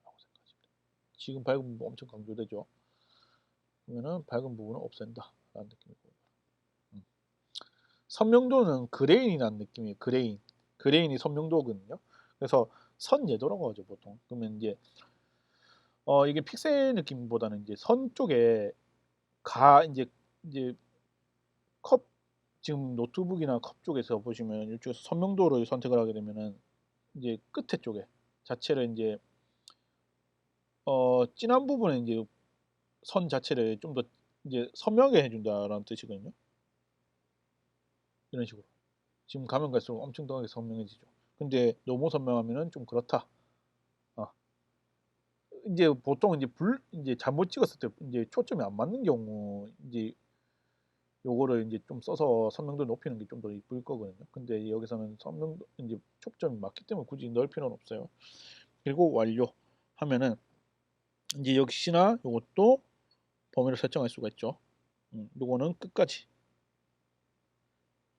생각하십니다. 지금 밝은 부분 엄청 강조되죠. 그러면은 밝은 부분을 없앤다라는 느낌이고. 선명도는 그레인이라는 느낌이에요. 그레인이 선명도거든요. 그래서 선예도라고 하죠 보통. 그러면 이제 이게 픽셀 느낌보다는 이제 선 쪽에 이제 컵 지금 노트북이나 컵 쪽에서 보시면 이쪽에서 선명도를 선택을 하게 되면은 이제 끝에 쪽에 자체를 이제 진한 부분에 이제 선 자체를 좀 더 이제 선명하게 해준다라는 뜻이거든요. 이런 식으로. 지금 가면 갈수록 엄청 더 선명해지죠. 근데 너무 선명하면은 좀 그렇다. 어. 이제 보통 이제 잘못 찍었을 때 이제 초점이 안 맞는 경우 이제 요거를 이제 좀 써서 선명도 높이는 게 좀 더 이쁠 거거든요. 근데 여기서는 선명도 이제 초점이 맞기 때문에 굳이 넣을 필요는 없어요. 그리고 완료 하면은 이제 역시나 요것도 범위를 설정할 수가 있죠. 요거는 끝까지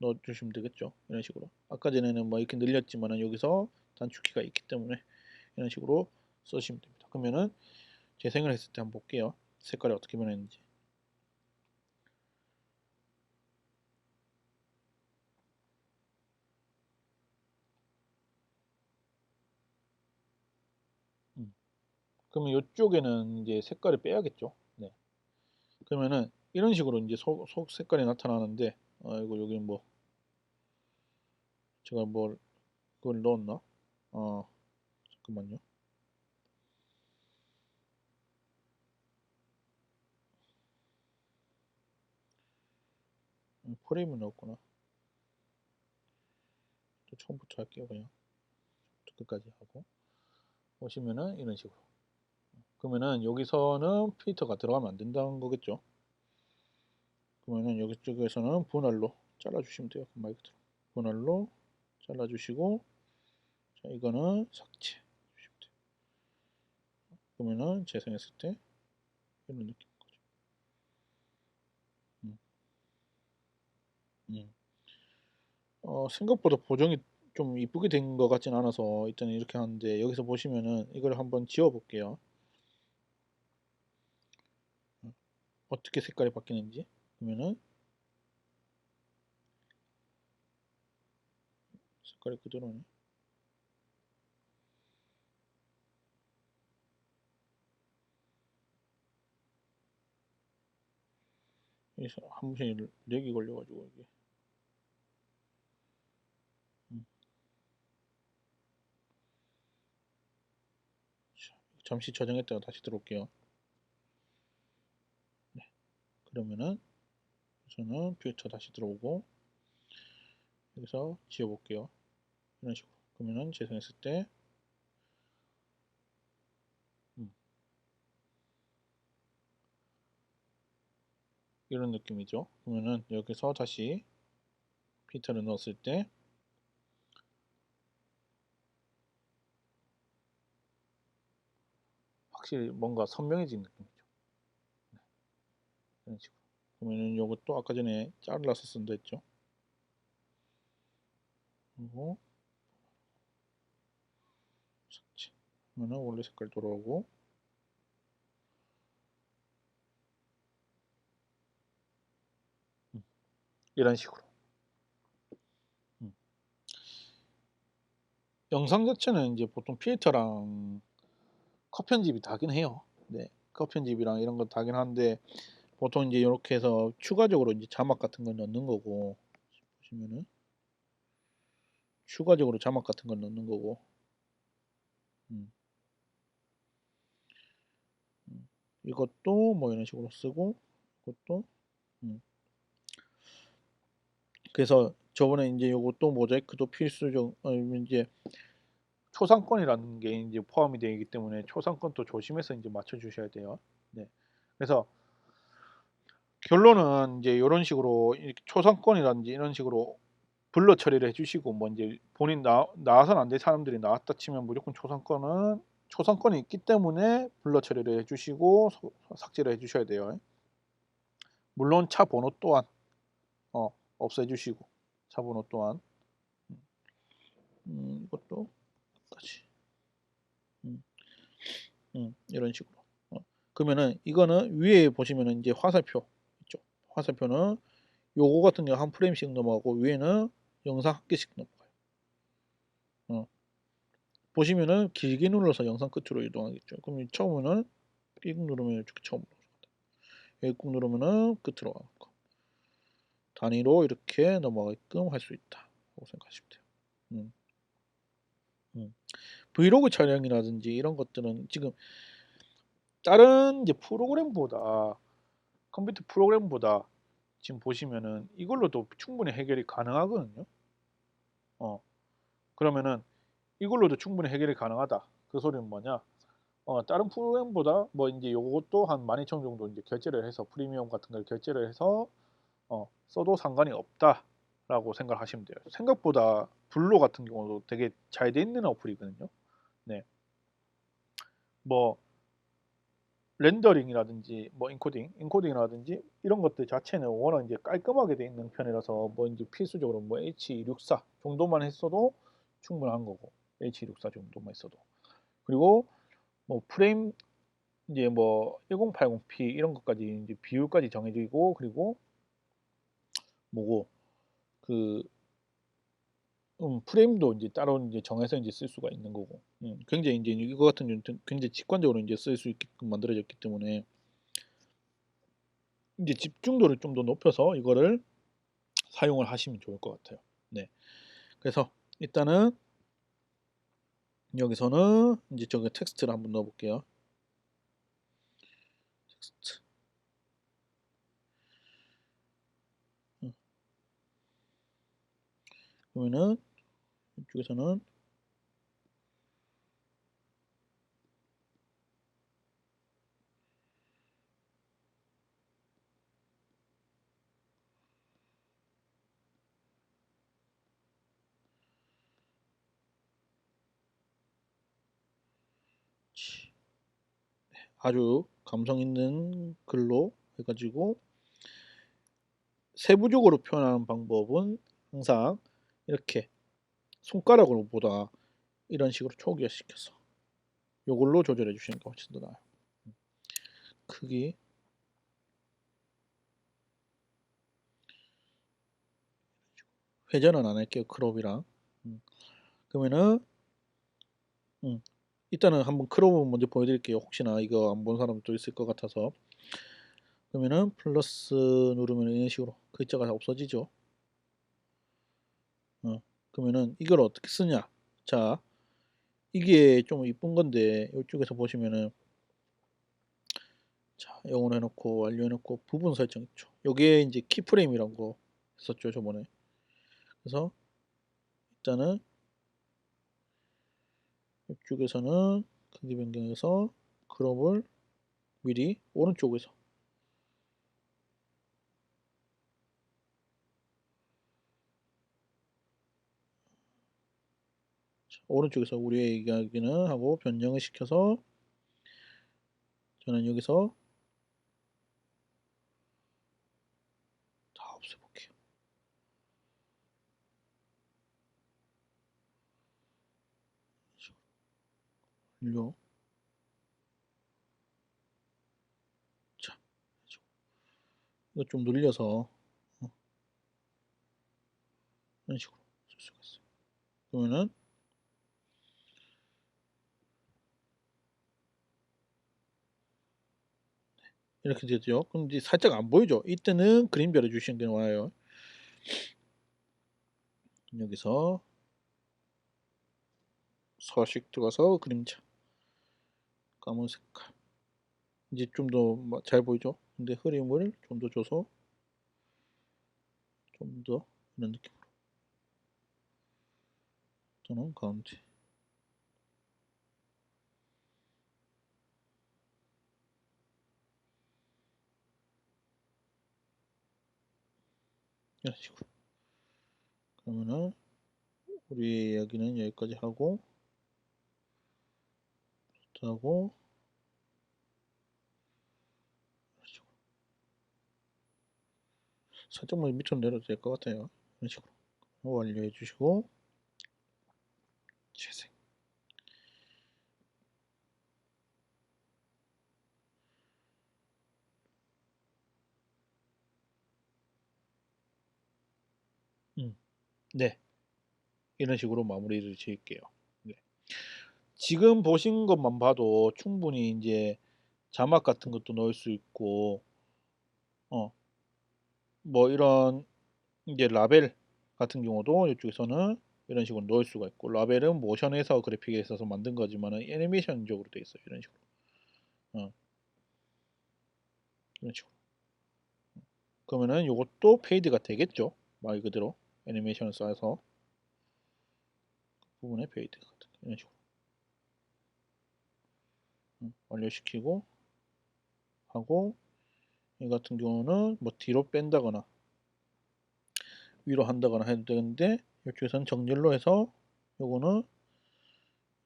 넣어주시면 되겠죠. 이런 식으로. 아까 전에는 뭐 이렇게 늘렸지만은 여기서 단축키가 있기 때문에 이런 식으로 쓰시면 됩니다. 그러면은 재생을 했을 때 한번 볼게요. 색깔이 어떻게 변했는지. 음. 그러면 이쪽에는 이제 색깔을 빼야겠죠. 네. 그러면은 이런 식으로 이제 속 색깔이 나타나는데 이거 여기 뭐 제가 뭘 그걸 넣었나? 잠깐만요. 프레임을 넣었구나. 또 처음부터 할게요. 그냥 끝까지 하고 보시면은 이런 식으로. 그러면은 여기서는 필터가 들어가면 안 된다는 거겠죠. 그러면은 여기 쪽에서는 분할로 잘라주시면 돼요. 말 그대로 분할로 잘라주시고, 자 이거는 삭제 주시면 돼요. 그러면은 재생했을 때 이런 느낌인 거죠. 음, 음. 생각보다 보정이 좀 이쁘게 된 것 같진 않아서 일단 이렇게 하는데, 여기서 보시면은 이걸 한번 지워 볼게요. 어떻게 색깔이 바뀌는지. 그러면은 색깔이 그대로네. 여기서 한 번씩 렉이 걸려가지고 이게. 음. 잠시 저장했다가 다시 들어올게요. 네. 그러면은 저는 필터 다시 들어오고 여기서 지워볼게요. 이런 식으로. 그러면은 재생했을 때 음, 이런 느낌이죠. 그러면은 여기서 다시 필터를 넣었을 때 확실히 뭔가 선명해진 느낌이죠. 네. 이런 식으로. 그러면은 이것도 아까 전에 잘라서 쓴다 했죠. 그리고 삭제. 그러면은 원래 색깔 돌아오고 이런 식으로. 음. 영상 자체는 이제 보통 필터랑 컷 편집이 다긴 해요. 네. 컷 편집이랑 이런 거 다긴 한데 보통 이제 요렇게 해서 추가적으로 이제 자막 같은 걸 넣는 거고 보시면은 추가적으로 자막 같은 걸 넣는 거고 음. 이것도 뭐 이런 식으로 쓰고 이것도 음. 그래서 저번에 이제 요것도 모자이크도 필수적 이제 초상권이라는 게 이제 포함이 되어 있기 때문에 초상권도 조심해서 이제 맞춰 주셔야 돼요. 네. 그래서 결론은 이제 이런 식으로 이렇게 초상권이라든지 이런 식으로 블러 처리를 해주시고 뭐 이제 본인 나와서는 안 될 사람들이 나왔다 치면 무조건 초상권이 있기 때문에 블러 처리를 해주시고 삭제를 해주셔야 돼요. 물론 차 번호 또한 없애주시고 차 번호 또한 이것도 다시 이런 식으로 그러면은 이거는 위에 보시면은 이제 화살표 있죠. 화살표는 요거 같은 경우 한 프레임씩 넘어가고 위에는 영상 한 개씩 넘어가요. 보시면은 길게 눌러서 영상 끝으로 이동하겠죠. 그럼 처음에는 꾹 누르면 이렇게 처음으로 여기 꾹 누르면은 끝으로 가는 거. 단위로 이렇게 넘어가게끔 할 수 있다. 라고 생각하시면 돼요. 음. 브이로그 촬영이라든지 이런 것들은 지금 다른 이제 프로그램보다 컴퓨터 프로그램보다 지금 보시면은 이걸로도 충분히 해결이 가능하거든요. 그러면은 이걸로도 충분히 해결이 가능하다. 그 소리는 뭐냐? 다른 프로그램보다 뭐 이제 요것도 한 12,000 정도 이제 결제를 해서 프리미엄 같은 걸 결제를 해서 써도 상관이 없다라고 생각하시면 돼요. 생각보다 블로 같은 경우도 되게 잘 돼 있는 어플이거든요. 네. 뭐 렌더링이라든지 뭐 인코딩이라든지 이런 것들 자체는 워낙 이제 깔끔하게 돼 있는 편이라서 뭐 이제 필수적으로 뭐 H264 정도만 했어도 충분한 거고 H264 정도만 했어도 그리고 뭐 프레임 이제 뭐 1080p 이런 것까지 이제 비율까지 정해지고 그리고 뭐고 그 프레임도 이제 따로 이제 정해서 이제 쓸 수가 있는 거고 굉장히 이제 이거 같은 경우는 굉장히 직관적으로 이제 쓸 수 있게끔 만들어졌기 때문에 이제 집중도를 좀 더 높여서 이거를 사용을 하시면 좋을 것 같아요. 네. 그래서 일단은 여기서는 이제 저기 텍스트를 한번 넣어 볼게요. 텍스트. 그러면은 이쪽에서는 아주 감성 있는 글로 해가지고 세부적으로 표현하는 방법은 항상 이렇게 손가락으로 보다 이런 식으로 초기화시켜서 이걸로 조절해 주시는 게 훨씬 더 나아요. 크기 회전은 안 할게요. 크롭이랑 그러면은 일단은 한번 크롭을 먼저 보여드릴게요. 혹시나 이거 안 본 사람도 있을 것 같아서 그러면은 플러스 누르면 이런 식으로 글자가 없어지죠. 그러면은 이걸 어떻게 쓰냐? 자, 이게 좀 이쁜 건데 이쪽에서 보시면은 자, 영어로 해놓고 완료해놓고 부분 설정 있죠. 요게 이제 키프레임이라는 거 했었죠 저번에. 그래서 일단은 이쪽에서는 크기 변경해서 크롭을 미리 오른쪽에서 오른쪽에서 우리의 얘기하기는 하고 변경을 시켜서 저는 여기서 다 없애볼게요. 완료. 자, 이거 좀 늘려서 이런 식으로 쓸 수가 있어요. 그러면은 이렇게 되죠. 근데 살짝 안 보이죠. 이때는 그림자를 주시는 게 나와요. 여기서 서식 들어가서 그림자 검은 색깔 이제 좀 더 잘 보이죠. 근데 흐림을 좀 더 줘서 좀 더 이런 느낌으로 또는 가운데 이런 식으로. 그러면은 우리 이야기는 여기까지 하고 하고 이런 식으로 살짝만 밑으로 내려도 될 것 같아요. 이런 식으로 완료해 주시고 재생. 네, 이런 식으로 마무리를 지을게요. 네. 지금 보신 것만 봐도 충분히 이제 자막 같은 것도 넣을 수 있고, 어, 뭐 이런 이제 라벨 같은 경우도 이쪽에서는 이런 식으로 넣을 수가 있고, 라벨은 모션에서 그래픽에 있어서 만든 거지만은 애니메이션적으로 돼 있어요. 이런 식으로. 어, 이런 식으로. 그러면은 이것도 페이드가 되겠죠. 말 그대로 애니메이션을 쌓아서 그 부분에 페이드 같은 이런 식으로 완료시키고 하고 이 같은 경우는 뭐 뒤로 뺀다거나 위로 한다거나 해도 되는데 이쪽에서는 정렬로 해서 요거는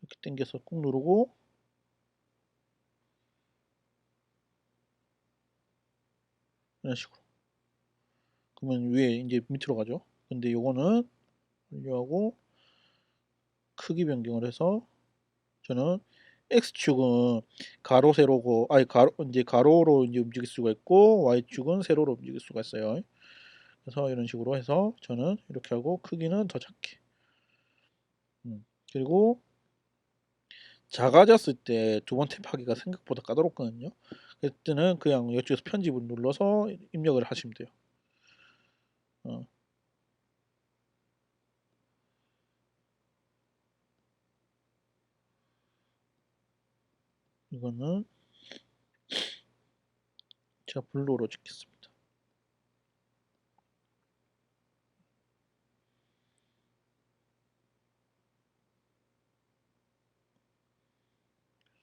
이렇게 당겨서 꾹 누르고 이런 식으로 그러면 위에 이제 밑으로 가죠. 근데 요거는 완료하고 크기 변경을 해서 저는 X축은 가로 세로고 아니 가로 이제 가로로 이제 움직일 수가 있고 Y축은 세로로 움직일 수가 있어요. 그래서 이런 식으로 해서 저는 이렇게 하고 크기는 더 작게 그리고 작아졌을 때 두 번 탭하기가 생각보다 까다롭거든요. 그때는 그냥 이쪽에서 편집을 눌러서 입력을 하시면 돼요. 어, 이거는 제가 블루로 찍겠습니다.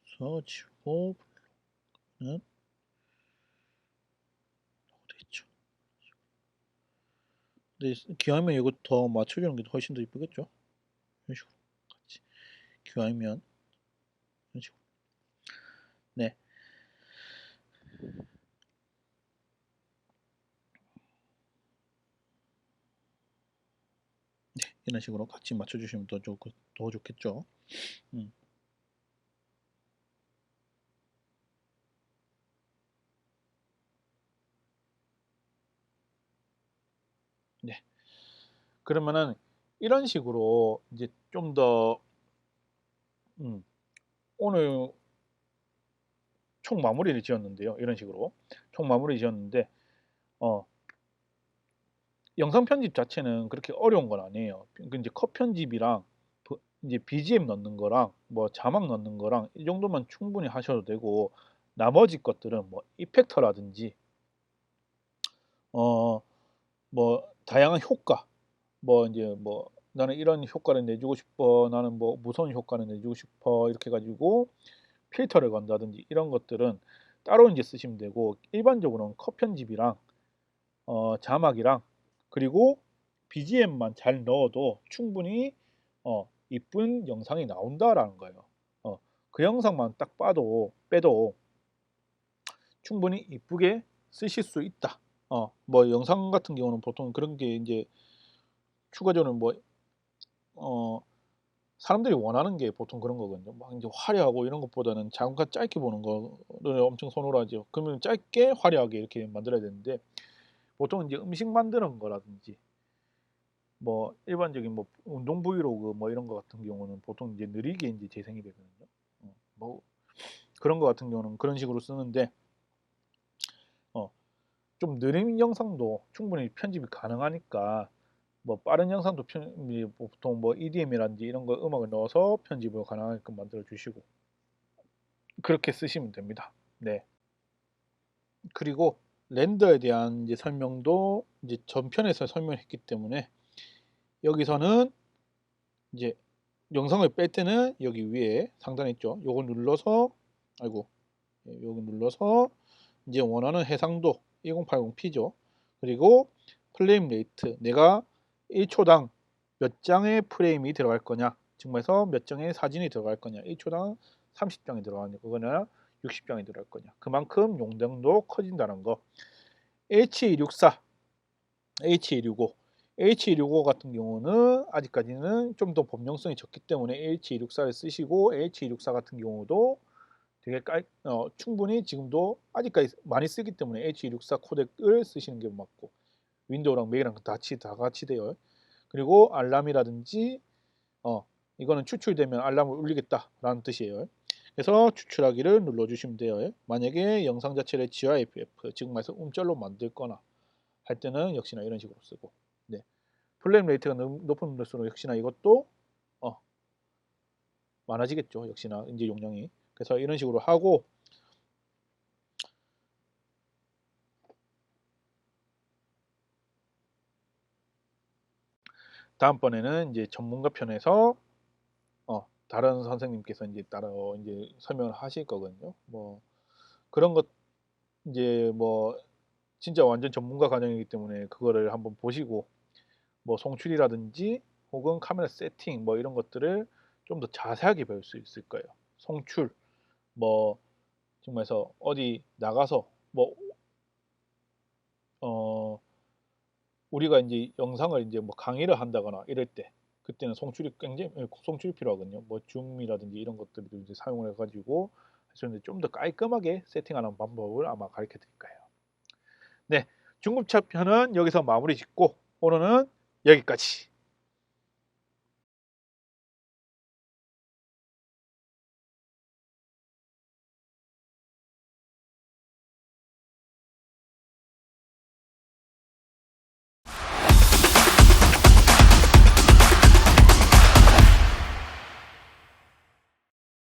그래서 지우고 블루는 되겠죠. 근데 기왕이면 이거 더 맞춰주는 게 훨씬 더 이쁘겠죠. 이런 식으로 같이 기왕이면 이런 식으로. 네, 이런 식으로 같이 맞춰주시면 더 좋겠죠. 음, 네. 그러면은 이런 식으로 이제 좀 더 오늘 총 마무리를 지었는데요. 이런 식으로 총 마무리 지었는데 어, 영상 편집 자체는 그렇게 어려운 건 아니에요. 그 이제 컷 편집이랑 이제 BGM 넣는 거랑 뭐 자막 넣는 거랑 이 정도만 충분히 하셔도 되고 나머지 것들은 뭐 이펙터라든지 어 뭐 다양한 효과 뭐 이제 뭐 나는 이런 효과를 내주고 싶어 나는 뭐 무서운 효과를 내주고 싶어 이렇게 가지고 필터를 건다든지 이런 것들은 따로 이제 쓰시면 되고 일반적으로는 컷 편집이랑 자막이랑 그리고 BGM만 잘 넣어도 충분히 이쁜 영상이 나온다라는 거예요. 그 영상만 딱 봐도 빼도 충분히 이쁘게 쓰실 수 있다. 뭐 영상 같은 경우는 보통 그런 게 이제 추가적으로 뭐 어, 사람들이 원하는 게 보통 그런 거거든요. 막 이제 화려하고 이런 것보다는 잠깐 짧게 보는 거를 엄청 선호를 하죠. 그러면 짧게 화려하게 이렇게 만들어야 되는데 보통 이제 음식 만드는 거라든지 뭐 일반적인 뭐 운동 브이로그 뭐 이런 거 같은 경우는 보통 이제 느리게 이제 재생이 되거든요. 뭐 그런 거 같은 경우는 그런 식으로 쓰는데 좀 느린 영상도 충분히 편집이 가능하니까 뭐 빠른 영상도 보통 뭐 EDM이라든지 이런 거 음악을 넣어서 편집을 가능하게끔 만들어 주시고 그렇게 쓰시면 됩니다. 네. 그리고 렌더에 대한 이제 설명도 이제 전편에서 설명했기 때문에 여기서는 이제 영상을 뺄 때는 여기 위에 상단에 있죠. 요거 눌러서 아이고 요거 눌러서 이제 원하는 해상도 1080p죠. 그리고 프레임 레이트 내가 1초당 몇 장의 프레임이 들어갈 거냐 정말서 몇 장의 사진이 들어갈 거냐 1초당 30장이 들어가냐 그거나 60장이 들어갈 거냐 그만큼 용량도 커진다는 거 H264 H265 H265 같은 경우는 아직까지는 좀 더 범용성이 적기 때문에 H264를 쓰시고 H264 같은 경우도 되게 충분히 지금도 아직까지 많이 쓰기 때문에 H264 코덱을 쓰시는 게 맞고 윈도우랑 맥이랑 다 같이 돼요. 그리고 알람이라든지 이거는 추출되면 알람을 울리겠다라는 뜻이에요. 그래서 추출하기를 눌러주시면 돼요. 만약에 영상 자체를 GIFF, 즉 말해서 음절로 만들거나 할 때는 역시나 이런 식으로 쓰고 네. 프레임 레이트가 높은 될수록 역시나 이것도 많아지겠죠. 역시나 이제 용량이. 그래서 이런 식으로 하고 다음번에는 이제 전문가 편에서 다른 선생님께서 이제 따로 이제 설명을 하실 거거든요. 뭐 그런 것 이제 뭐 진짜 완전 전문가 과정이기 때문에 그거를 한번 보시고 뭐 송출이라든지 혹은 카메라 세팅 뭐 이런 것들을 좀 더 자세하게 배울 수 있을 거예요. 송출 뭐 정말서 어디 나가서 뭐 우리가 이제 영상을 이제 뭐 강의를 한다거나 이럴 때 그때는 송출이 굉장히 송출이 필요하거든요. 뭐 줌이라든지 이런 것들을 이제 사용을 해가지고 하시는데 좀 더 깔끔하게 세팅하는 방법을 아마 가르쳐 드릴 거예요. 네, 중급차 편은 여기서 마무리 짓고 오늘은 여기까지.